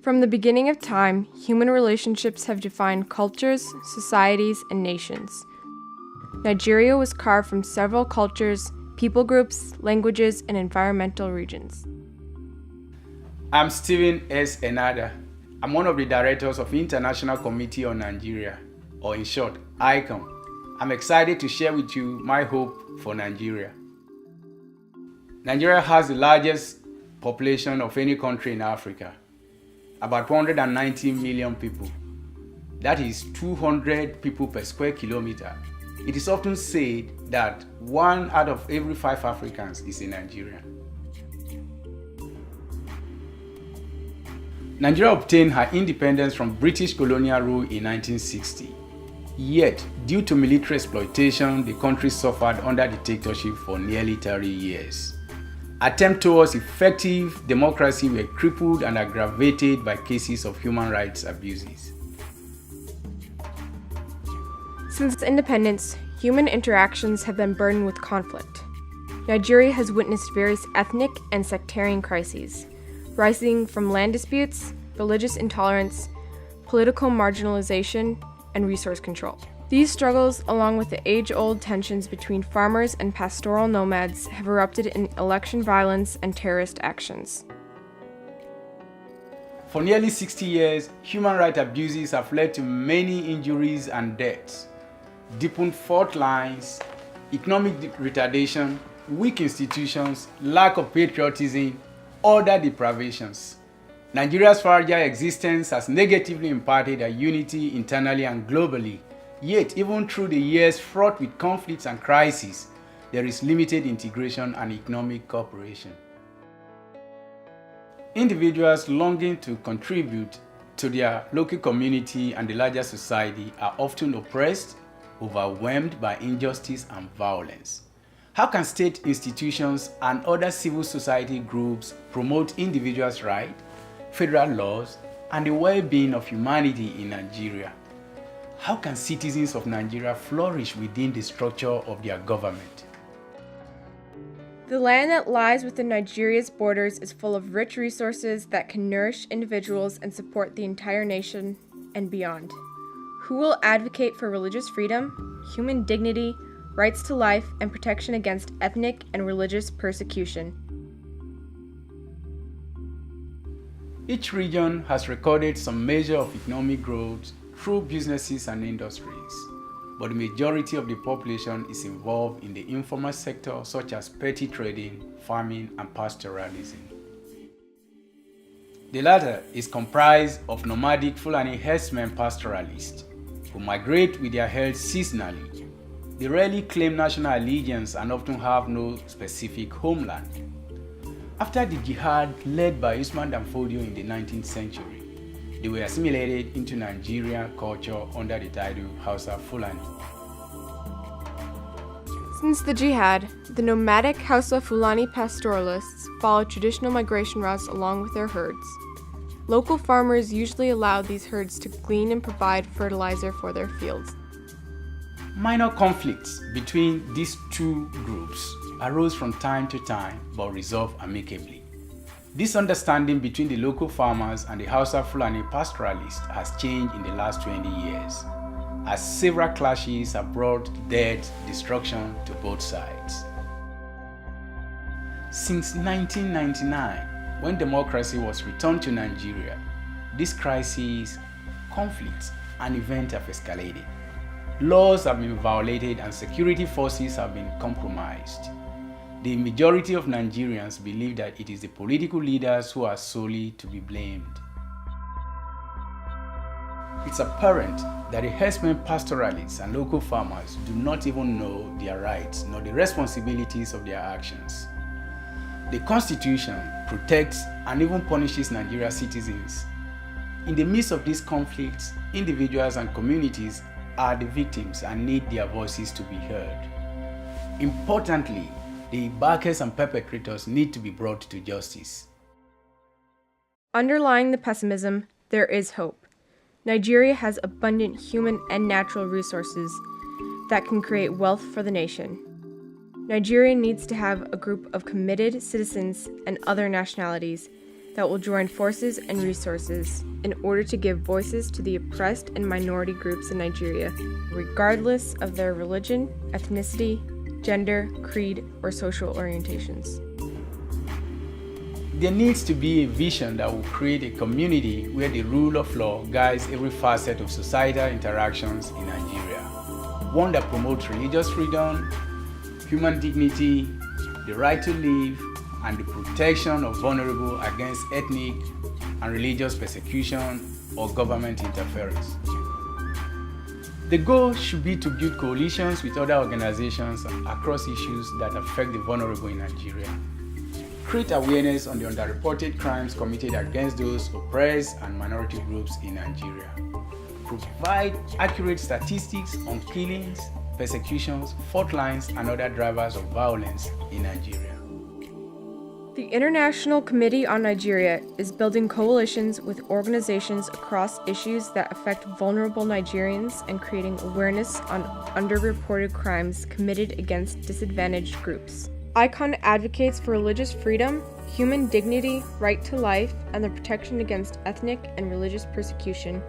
From the beginning of time, human relationships have defined cultures, societies, and nations. Nigeria was carved from several cultures, people groups, languages, and environmental regions. I'm Stephen S. Enada. I'm one of the directors of International Committee on Nigeria, or in short, ICOM. I'm excited to share with you my hope for Nigeria. Nigeria has the largest population of any country in Africa, about 190 million people. That is 200 people per square kilometer. It is often said that 1 out of every 5 Africans is a Nigerian. Nigeria obtained her independence from British colonial rule in 1960. Yet, due to military exploitation, the country suffered under dictatorship for nearly 30 years. Attempts towards effective democracy were crippled and aggravated by cases of human rights abuses. Since independence, human interactions have been burdened with conflict. Nigeria has witnessed various ethnic and sectarian crises, rising from land disputes, religious intolerance, political marginalization, and resource control. These struggles, along with the age-old tensions between farmers and pastoral nomads, have erupted in election violence and terrorist actions. For nearly 60 years, human rights abuses have led to many injuries and deaths, deepened fault lines, economic retardation, weak institutions, lack of patriotism, other deprivations. Nigeria's fragile existence has negatively impacted our unity internally and globally. Yet, even through the years fraught with conflicts and crises, there is limited integration and economic cooperation. Individuals longing to contribute to their local community and the larger society are often oppressed, overwhelmed by injustice and violence. How can state institutions and other civil society groups promote individuals' rights, federal laws, and the well-being of humanity in Nigeria? How can citizens of Nigeria flourish within the structure of their government? The land that lies within Nigeria's borders is full of rich resources that can nourish individuals and support the entire nation and beyond. Who will advocate for religious freedom, human dignity, rights to life, and protection against ethnic and religious persecution? Each region has recorded some measure of economic growth through businesses and industries, but the majority of the population is involved in the informal sector such as petty trading, farming, and pastoralism. The latter is comprised of nomadic Fulani herdsmen pastoralists who migrate with their herds seasonally. They rarely claim national allegiance and often have no specific homeland. After the jihad led by Usman Dan Fodio in the 19th century, they were assimilated into Nigerian culture under the title Hausa Fulani. Since the jihad, the nomadic Hausa Fulani pastoralists followed traditional migration routes along with their herds. Local farmers usually allowed these herds to glean and provide fertilizer for their fields. Minor conflicts between these two groups arose from time to time but resolved amicably. This understanding between the local farmers and the Hausa Fulani pastoralists has changed in the last 20 years, as several clashes have brought death, destruction to both sides. Since 1999, when democracy was returned to Nigeria, these crises, conflicts, and events have escalated. Laws have been violated and security forces have been compromised. The majority of Nigerians believe that it is the political leaders who are solely to be blamed. It's apparent that the herdsmen pastoralists and local farmers do not even know their rights nor the responsibilities of their actions. The Constitution protects and even punishes Nigerian citizens. In the midst of these conflicts, individuals and communities are the victims and need their voices to be heard. Importantly, the backers and perpetrators need to be brought to justice. Underlying the pessimism, there is hope. Nigeria has abundant human and natural resources that can create wealth for the nation. Nigeria needs to have a group of committed citizens and other nationalities that will join forces and resources in order to give voices to the oppressed and minority groups in Nigeria, regardless of their religion, ethnicity, gender, creed, or social orientations. There needs to be a vision that will create a community where the rule of law guides every facet of societal interactions in Nigeria. One that promotes religious freedom, human dignity, the right to live, and the protection of vulnerable against ethnic and religious persecution or government interference. The goal should be to build coalitions with other organizations across issues that affect the vulnerable in Nigeria. Create awareness on the underreported crimes committed against those oppressed and minority groups in Nigeria. Provide accurate statistics on killings, persecutions, fault lines, and other drivers of violence in Nigeria. The International Committee on Nigeria is building coalitions with organizations across issues that affect vulnerable Nigerians and creating awareness on underreported crimes committed against disadvantaged groups. ICON advocates for religious freedom, human dignity, right to life, and the protection against ethnic and religious persecution